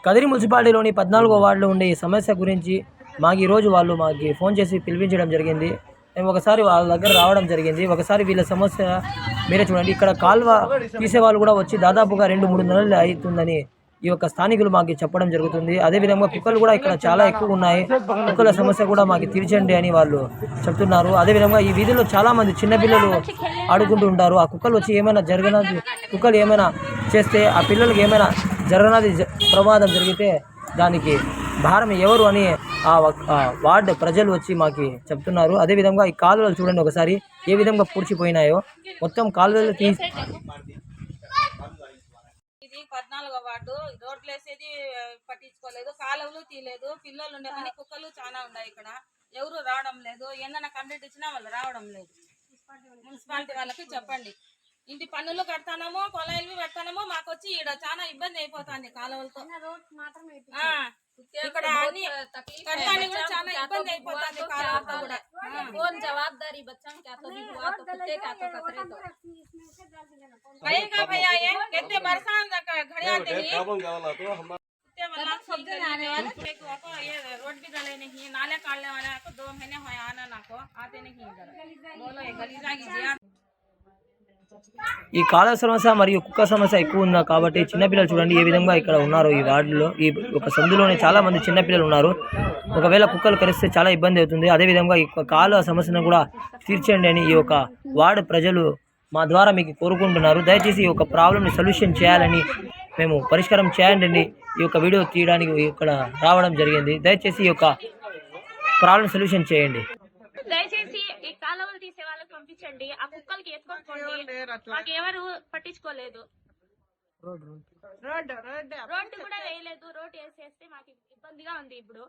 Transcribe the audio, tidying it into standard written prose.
కదిరి మున్సిపాలిటీలోని 14వ వార్డులో ఉండే ఈ సమస్య గురించి మాకు ఈరోజు వాళ్ళు మాకు ఫోన్ చేసి పిలిపించడం జరిగింది. మేము ఒకసారి వాళ్ళ దగ్గర రావడం జరిగింది. ఒకసారి వీళ్ళ సమస్య మీరే చూడండి. ఇక్కడ కాల్వ తీసేవాళ్ళు కూడా వచ్చి దాదాపుగా 2-3 నెలలు అవుతుందని ఈ యొక్క స్థానికులు మాకు చెప్పడం జరుగుతుంది. అదేవిధంగా కుక్కలు కూడా ఇక్కడ చాలా ఎక్కువ ఉన్నాయి. కుక్కల సమస్య కూడా మాకు తీర్చండి అని వాళ్ళు చెప్తున్నారు. అదేవిధంగా ఈ వీధిలో చాలా మంది చిన్నపిల్లలు ఆడుకుంటూ ఉంటారు. ఆ కుక్కలు వచ్చి ఏమైనా కుక్కలు ఏమైనా చేస్తే ఆ పిల్లలకి ఏమైనా జరగనది ప్రమాదం జరిగితే దానికి భారం ఎవరు అని ఆ వార్డు ప్రజలు వచ్చి మాకు చెప్తున్నారు. అదేవిధంగా ఈ కాలువలు చూడండి ఒకసారి ఏ విధంగా పూడ్చిపోయినాయో. మొత్తం కాలువలు తీసి ఇది 14వ వార్డు. రోడ్లు వేసేది పట్టించుకోలేదు, కాలువలు తీయలేదు. పిల్లలు ఉండే పని కుక్కలు చాలా ఉన్నాయి. ఇక్కడ ఎవరు రావడం లేదు. ఏదైనా కంప్లైంట్ ఇచ్చినా వాళ్ళు రావడం లేదు. మున్సిపాలిటీ వాళ్ళకి చెప్పండి. ఇంటి పన్నులు కడతానమో కొలాయిలు పెడతానమో మాకు వచ్చి ఇక్కడ చాలా ఇబ్బంది అయిపోతుంది కాలువలతో. ఇక్కడ అన్ని కడతానికి కూడా చాలా ఇబ్బంది అయిపోతుంది కాలువలతో కూడా. జవాబుదారీ बच्चा क्या तो भी हुआ तो कुत्ते क्या तो कतरे तो कहेगा भैया ये कितने बरसात घड़े आते हैं कुत्ते वाला सब आने वाले को ये रोड भी डाले नहीं, नाले काटने वाला को 2 महीने हुए आना ना को आते नहीं इधर। बोलो ये गलीजा कीजिए। ఈ కాలువ సమస్య మరియు కుక్క సమస్య ఎక్కువ ఉన్నా కాబట్టి చిన్నపిల్లలు చూడండి ఏ విధంగా ఇక్కడ ఉన్నారు. ఈ వార్డులో ఈ ఒక సందులోనే చాలా మంది చిన్నపిల్లలు ఉన్నారు. ఒకవేళ కుక్కలు కరిస్తే చాలా ఇబ్బంది అవుతుంది. అదేవిధంగా ఈ కాలువ సమస్యను కూడా తీర్చండి అని ఈ యొక్క వార్డు ప్రజలు మా ద్వారా మీకు కోరుకుంటున్నారు. దయచేసి ఈ యొక్క ప్రాబ్లమ్ని సొల్యూషన్ చేయాలని మేము పరిష్కారం చేయండి ఈ యొక్క వీడియో తీయడానికి ఇక్కడ రావడం జరిగింది. దయచేసి ఈ యొక్క ప్రాబ్లం సొల్యూషన్ చేయండి. దయచేసి ఈ కాలువలు తీసే వాళ్ళకి పంపించండి. ఆ కుక్కలకి ఎత్తుకోండి. మాకు ఎవరు పట్టించుకోలేదు. రోడ్డు కూడా వేయలేదు. రోడ్డు వేసేస్తే మాకు ఇబ్బందిగా ఉంది. ఇప్పుడు